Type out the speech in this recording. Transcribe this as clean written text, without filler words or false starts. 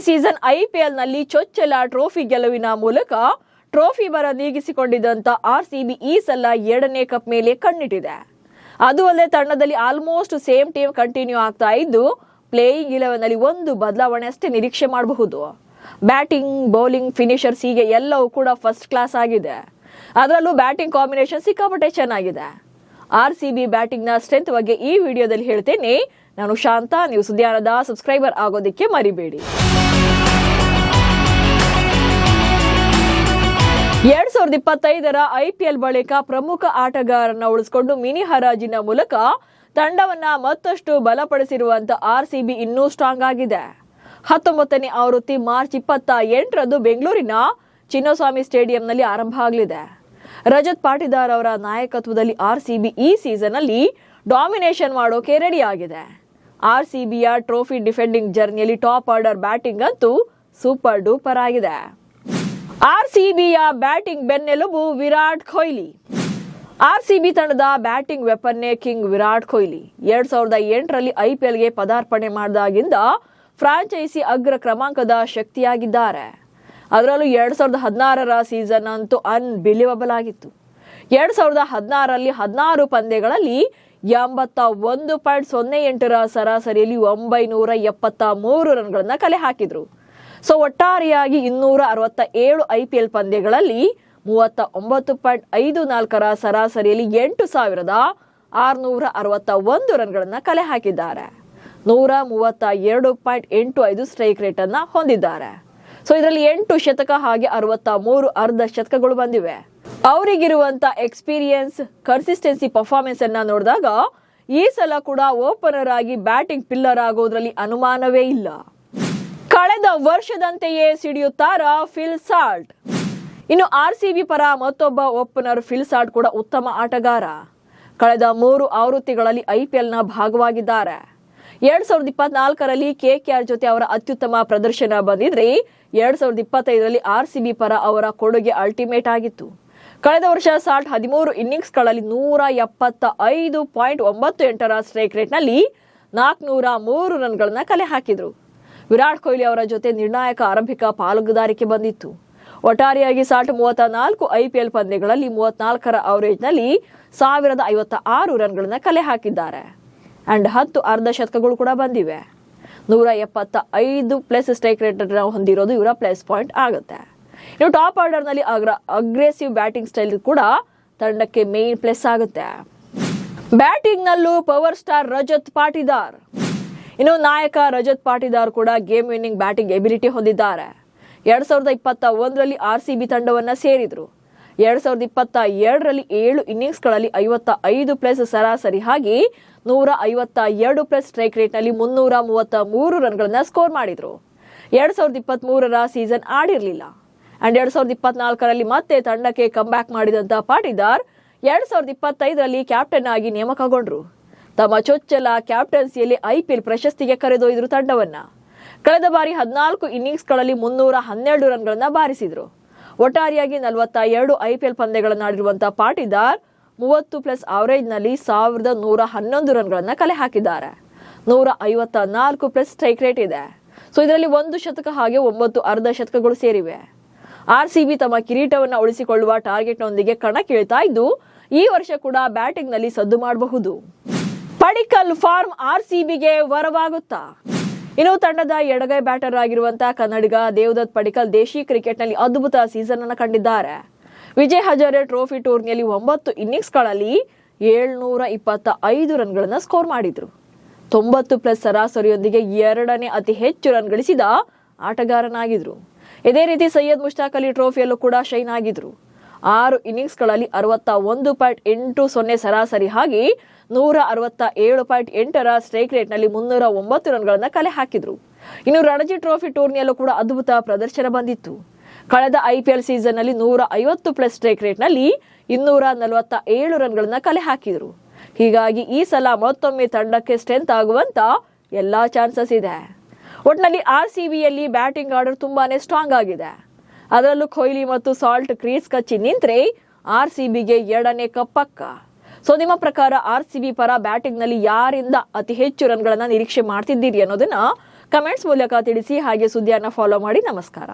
Season ಐಪಿಎಲ್ನಲ್ಲಿ ಚೊಚ್ಚಲ trophy ಗೆಲುವಿನ ಮೂಲಕ ಟ್ರೋಫಿ ಬರ ನೀಗಿಸಿಕೊಂಡಿದ್ದಂತ ಆರ್ಸಿಬಿ ಈ ಸಲ 2ನೇ ಕಪ್ ಮೇಲೆ ಕಣ್ಣಿಟ್ಟಿದೆ. ಅದು ಅಲ್ಲದೆ ತಂಡದಲ್ಲಿ ಆಲ್ಮೋಸ್ಟ್ ಸೇಮ್ ಟೀಮ್ ಕಂಟಿನ್ಯೂ ಆಗ್ತಾ ಇದ್ದು ಪ್ಲೇಯಿಂಗ್ 11ನಲ್ಲಿ ಒಂದು ಬದಲಾವಣೆ ಅಷ್ಟೇ ನಿರೀಕ್ಷೆ ಮಾಡಬಹುದು. ಬ್ಯಾಟಿಂಗ್, ಬೌಲಿಂಗ್, ಫಿನಿಶರ್ಸ್ ಹೀಗೆ ಎಲ್ಲವೂ ಕೂಡ ಫಸ್ಟ್ ಕ್ಲಾಸ್ ಆಗಿದೆ. ಅದರಲ್ಲೂ ಬ್ಯಾಟಿಂಗ್ ಕಾಂಬಿನೇಷನ್ ಸಿಕ್ಕಾಪಟ್ಟೆ ಚೆನ್ನಾಗಿದೆ. ಆರ್ಸಿಬಿ ಬ್ಯಾಟಿಂಗ್ ನ ಸ್ಟ್ರೆಂತ್ ಬಗ್ಗೆ ಈ ವಿಡಿಯೋದಲ್ಲಿ ಹೇಳ್ತೇನೆ. ನಾನು ಶಾಂತ. ನೀವು ಸುದ್ದಿಯಾನದ ಸಬ್ಸ್ಕ್ರೈಬರ್ ಆಗೋದಕ್ಕೆ ಮರಿಬೇಡಿ. 2025ರ ಐಪಿಎಲ್ ಬಳಿಕ ಪ್ರಮುಖ ಆಟಗಾರರನ್ನ ಉಳಿಸಿಕೊಂಡು ಮಿನಿ ಹರಾಜಿನ ಮೂಲಕ ತಂಡವನ್ನ ಮತ್ತಷ್ಟು ಬಲಪಡಿಸಿರುವಂತ ಆರ್ಸಿಬಿ ಇನ್ನೂ ಸ್ಟ್ರಾಂಗ್ ಆಗಿದೆ. 19ನೇ ಆವೃತ್ತಿ ಮಾರ್ಚ್ 28ರಂದು ಬೆಂಗಳೂರಿನ ಚಿನ್ನಸ್ವಾಮಿ ಸ್ಟೇಡಿಯಂನಲ್ಲಿ ಆರಂಭ ಆಗಲಿದೆ. ರಜತ್ ಪಾಟಿದಾರ್ ಅವರ ನಾಯಕತ್ವದಲ್ಲಿ ಆರ್ಸಿಬಿ ಈ ಸೀಸನ್ ಅಲ್ಲಿ ಡಾಮಿನೇಷನ್ ಮಾಡೋಕೆ ರೆಡಿ ಆಗಿದೆ. ಆರ್ಸಿಬಿಯ ಟ್ರೋಫಿ ಡಿಫೆಂಡಿಂಗ್ ಜರ್ನಿಯಲ್ಲಿ ಟಾಪ್ ಆರ್ಡರ್ ಬ್ಯಾಟಿಂಗ್ ಅಂತೂ ಸೂಪರ್ ಡೂಪರ್ ಆಗಿದೆ. ಆರ್ಸಿಬಿಯ ಬ್ಯಾಟಿಂಗ್ ಬೆನ್ನೆಲುಬು ವಿರಾಟ್ ಕೊಹ್ಲಿ. ಆರ್ಸಿಬಿ ತಂಡದ ಬ್ಯಾಟಿಂಗ್ ವೆಪನ್ನೇ ಕಿಂಗ್ ವಿರಾಟ್ ಕೊಹ್ಲಿ. 2008ರಲ್ಲಿ ಐಪಿಎಲ್ಗೆ ಪದಾರ್ಪಣೆ ಮಾಡಿದಾಗಿಂದ ಫ್ರಾಂಚೈಸಿ ಅಗ್ರ ಕ್ರಮಾಂಕದ ಶಕ್ತಿಯಾಗಿದ್ದಾರೆ. ಅದರಲ್ಲೂ 2016ರ ಸೀಸನ್ ಅಂತೂ ಅನ್ಬಿಲೀವಬಲ್ ಆಗಿತ್ತು. 2016ರಲ್ಲಿ 16 ಪಂದ್ಯಗಳಲ್ಲಿ 81.08ರ ಸರಾಸರಿಯಲ್ಲಿ 973 ರನ್ಗಳನ್ನ ಕಲೆ ಹಾಕಿದ್ರು. ಒಟ್ಟಾರೆಯಾಗಿ 267 ಐಪಿಎಲ್ ಪಂದ್ಯಗಳಲ್ಲಿ 39.54ರ ಸರಾಸರಿಯಲ್ಲಿ 8,661 ರನ್ಗಳನ್ನ ಕಲೆ ಹಾಕಿದ್ದಾರೆ. 132.85 ಸ್ಟ್ರೈಕ್ ರೇಟ್ ಅನ್ನ ಹೊಂದಿದ್ದಾರೆ. ಇದರಲ್ಲಿ 8 ಶತಕ ಹಾಗೆ 63 ಅರ್ಧ ಶತಕಗಳು ಬಂದಿವೆ. ಅವರಿಗಿರುವಂತ ಎಕ್ಸ್ಪೀರಿಯನ್ಸ್, ಕನ್ಸಿಸ್ಟೆನ್ಸಿ, ಪರ್ಫಾರ್ಮೆನ್ಸ್ ಅನ್ನ ನೋಡಿದಾಗ ಈ ಸಲ ಕೂಡ ಓಪನರ್ ಆಗಿ ಬ್ಯಾಟಿಂಗ್ ಪಿಲ್ಲರ್ ಆಗೋದ್ರಲ್ಲಿ ಅನುಮಾನವೇ ಇಲ್ಲ. ಕಳೆದ ವರ್ಷದಂತೆಯೇ ಸಿಡಿಯುತ್ತಾರ ಫಿಲ್ ಸಾಲ್ಟ್. ಇನ್ನು ಆರ್ಸಿಬಿ ಪರ ಮತ್ತೊಬ್ಬ ಓಪನರ್ ಫಿಲ್ ಸಾಲ್ಟ್ ಕೂಡ ಉತ್ತಮ ಆಟಗಾರ. ಕಳೆದ 3 ಆವೃತ್ತಿಗಳಲ್ಲಿ ಐಪಿಎಲ್ನ ಭಾಗವಾಗಿದ್ದಾರೆ. 2024ರಲ್ಲಿ ಕೆಕೆಆರ್ ಜೊತೆ ಅವರ ಅತ್ಯುತ್ತಮ ಪ್ರದರ್ಶನ ಬಂದಿದ್ರೆ 2025ರಲ್ಲಿ ಆರ್ಸಿಬಿ ಪರ ಅವರ ಕೊಡುಗೆ ಅಲ್ಟಿಮೇಟ್ ಆಗಿತ್ತು. ಕಳೆದ ವರ್ಷ ಸಾಲ್ಟ್ 13 ಇನ್ನಿಂಗ್ಸ್ಗಳಲ್ಲಿ 175.98ರ ಸ್ಟ್ರೈಕ್ ರೇಟ್ನಲ್ಲಿ 403 ರನ್ಗಳನ್ನ ಕಲೆ ಹಾಕಿದ್ರು. ವಿರಾಟ್ ಕೊಹ್ಲಿ ಅವರ ಜೊತೆ ನಿರ್ಣಾಯಕ ಆರಂಭಿಕ ಪಾಲುದಾರಿಕೆ ಬಂದಿತ್ತು. ಒಟ್ಟಾರೆಯಾಗಿ ಸಾಲ್ಟ್ 34 ಐಪಿಎಲ್ ಪಂದ್ಯಗಳಲ್ಲಿ 34ರ ಅವರೇಜ್ನಲ್ಲಿ 1056 ರನ್ಗಳನ್ನ ಕಲೆ ಹಾಕಿದ್ದಾರೆ. ಅಂಡ್ 10 ಅರ್ಧ ಶತಕಗಳು ಕೂಡ ಬಂದಿವೆ. 175+ ಸ್ಟ್ರೈಕ್ ರೇಟ್ ಹೊಂದಿರೋದು ಇವರ ಪ್ಲಸ್ ಪಾಯಿಂಟ್ ಆಗುತ್ತೆ. ಇನ್ನು ಟಾಪ್ ಆರ್ಡರ್ ನಲ್ಲಿ ಅಗ್ರೆಸಿವ್ ಬ್ಯಾಟಿಂಗ್ ಸ್ಟೈಲ್ ಕೂಡ ತಂಡಕ್ಕೆ ಮೇನ್ ಪ್ಲಸ್ ಆಗುತ್ತೆ. ಬ್ಯಾಟಿಂಗ್ ನಲ್ಲೂ ಪವರ್ ಸ್ಟಾರ್ ರಜತ್ ಪಾಟಿದಾರ್. ಇನ್ನು ನಾಯಕ ರಜತ್ ಪಾಟಿದಾರ್ ಕೂಡ ಗೇಮ್ ವಿನ್ನಿಂಗ್ ಬ್ಯಾಟಿಂಗ್ ಎಬಿಲಿಟಿ ಹೊಂದಿದ್ದಾರೆ. 2021ರಲ್ಲಿ ಆರ್ಸಿಬಿ ತಂಡವನ್ನ ಸೇರಿದ್ರು. 2022ರಲ್ಲಿ 7 ಇನ್ನಿಂಗ್ಸ್ಗಳಲ್ಲಿ 55+ ಸರಾಸರಿ ಹಾಗೆ 152+ ಸ್ಟ್ರೈಕ್ ರೇಟ್ನಲ್ಲಿ 333 ರನ್ಗಳನ್ನ ಸ್ಕೋರ್ ಮಾಡಿದ್ರು. 2023ರ ಸೀಸನ್ ಆಡಿರಲಿಲ್ಲ. ಅಂಡ್ 2024ರಲ್ಲಿ ಮತ್ತೆ ತಂಡಕ್ಕೆ ಕಮ್ಬ್ಯಾಕ್ ಮಾಡಿದಂತ ಪಾಟಿದಾರ್ 2025ರಲ್ಲಿ ಕ್ಯಾಪ್ಟನ್ ಆಗಿ ನೇಮಕಗೊಂಡ್ರು. ತಮ್ಮ ಚೊಚ್ಚಲ ಕ್ಯಾಪ್ಟನ್ಸಿಯಲ್ಲಿ ಐಪಿಎಲ್ ಪ್ರಶಸ್ತಿಗೆ ಕರೆದೊಯ್ದರು ತಂಡವನ್ನ. ಕಳೆದ ಬಾರಿ 14 ಇನ್ನಿಂಗ್ಸ್ಗಳಲ್ಲಿ 312 ರನ್ಗಳನ್ನ ಬಾರಿಸಿದ್ರು. ಒಟ್ಟಾರೆಯಾಗಿ 42 ಐಪಿಎಲ್ ಪಂದ್ಯಗಳನ್ನಾಡಿರುವಂತಹ ಪಾಟಿದಾರ್ 30+ ಅವರೇಜ್ನಲ್ಲಿ 1111 ರನ್ಗಳನ್ನ ಕಲೆ ಹಾಕಿದ್ದಾರೆ. 154+ ಸ್ಟ್ರೈಕ್ ರೇಟ್ ಇದೆ. ಇದರಲ್ಲಿ 1 ಶತಕ ಹಾಗೆ 9 ಅರ್ಧ ಶತಕಗಳು ಸೇರಿವೆ. ಆರ್ಸಿಬಿ ತಮ್ಮ ಕಿರೀಟವನ್ನ ಉಳಿಸಿಕೊಳ್ಳುವ ಟಾರ್ಗೆಟ್ನೊಂದಿಗೆ ಕಣಕ್ಕಿಳಿತಾ ಇದ್ದು ಈ ವರ್ಷ ಕೂಡ ಬ್ಯಾಟಿಂಗ್ ನಲ್ಲಿ ಸದ್ದು ಮಾಡಬಹುದು. ಪಡಿಕ್ಕಲ್ ಫಾರ್ಮ್ ಆರ್ಸಿಬಿಗೆ ವರವಾಗುತ್ತಾ? ಇನ್ನು ತಂಡದ ಎಡಗೈ ಬ್ಯಾಟರ್ ಆಗಿರುವಂತಹ ಕನ್ನಡಿಗ ದೇವದತ್ ಪಡಿಕ್ಕಲ್ ದೇಶಿ ಕ್ರಿಕೆಟ್ ನಲ್ಲಿ ಅದ್ಭುತ ಸೀಸನ್ ಅನ್ನು ಕಂಡಿದ್ದಾರೆ. ವಿಜಯ್ ಹಜಾರೆ ಟ್ರೋಫಿ ಟೂರ್ನಿಯಲ್ಲಿ 9 ಇನ್ನಿಂಗ್ಸ್ಗಳಲ್ಲಿ 725 ರನ್ಗಳನ್ನ ಸ್ಕೋರ್ ಮಾಡಿದ್ರು. 90+ ಸರಾಸರಿಯೊಂದಿಗೆ 2ನೇ ಅತಿ ಹೆಚ್ಚು ರನ್ ಗಳಿಸಿದ ಆಟಗಾರನಾಗಿದ್ರು. ಇದೇ ರೀತಿ ಸೈಯದ್ ಮುಷ್ತಾಕ್ ಅಲಿ ಟ್ರೋಫಿಯಲ್ಲೂ ಕೂಡ ಶೈನ್ ಆಗಿದ್ರು. 6 ಇನ್ನಿಂಗ್ಸ್ಗಳಲ್ಲಿ 61.80 ಸರಾಸರಿ ಹಾಗೆ 167.8ರ ಸ್ಟ್ರೈಕ್ ರೇಟ್ನಲ್ಲಿ 309 ರನ್ಗಳನ್ನ ಕಲೆ ಹಾಕಿದ್ರು. ಇನ್ನು ರಣಜಿ ಟ್ರೋಫಿ ಟೂರ್ನಿಯಲ್ಲೂ ಕೂಡ ಅದ್ಭುತ ಪ್ರದರ್ಶನ ಬಂದಿತ್ತು. ಕಳೆದ ಐಪಿಎಲ್ ಸೀಸನ್ ನಲ್ಲಿ 150+ ಸ್ಟ್ರೈಕ್ ರೇಟ್ನಲ್ಲಿ 247 ರನ್ಗಳನ್ನ ಕಲೆ ಹಾಕಿದ್ರು. ಹೀಗಾಗಿ ಈ ಸಲ ಮತ್ತೊಮ್ಮೆ ತಂಡಕ್ಕೆ ಸ್ಟ್ರೆಂತ್ ಆಗುವಂತ ಎಲ್ಲಾ ಚಾನ್ಸಸ್ ಇದೆ. ಒಟ್ಟಿನಲ್ಲಿ ಆರ್ಸಿಬಿಯಲ್ಲಿ ಬ್ಯಾಟಿಂಗ್ ಆರ್ಡರ್ ತುಂಬಾನೇ ಸ್ಟ್ರಾಂಗ್ ಆಗಿದೆ. ಅದರಲ್ಲೂ ಕೊಹ್ಲಿ ಮತ್ತು ಸಾಲ್ಟ್ ಕ್ರೀಸ್ ಕಚ್ಚಿ ನಿಂತ್ರೆ ಆರ್ಸಿಬಿಗೆ 2ನೇ ಕಪ್ ಪಕ್ಕ. ನಿಮ್ಮ ಪ್ರಕಾರ ಆರ್ಸಿಬಿ ಪರ ಬ್ಯಾಟಿಂಗ್ ನಲ್ಲಿ ಯಾರಿಂದ ಅತಿ ಹೆಚ್ಚು ರನ್ಗಳನ್ನ ನಿರೀಕ್ಷೆ ಮಾಡ್ತಿದ್ದೀರಿ ಅನ್ನೋದನ್ನ ಕಮೆಂಟ್ಸ್ ಮೂಲಕ ತಿಳಿಸಿ. ಹಾಗೆ ಸುದ್ದಿಯನ್ನ ಫಾಲೋ ಮಾಡಿ. ನಮಸ್ಕಾರ.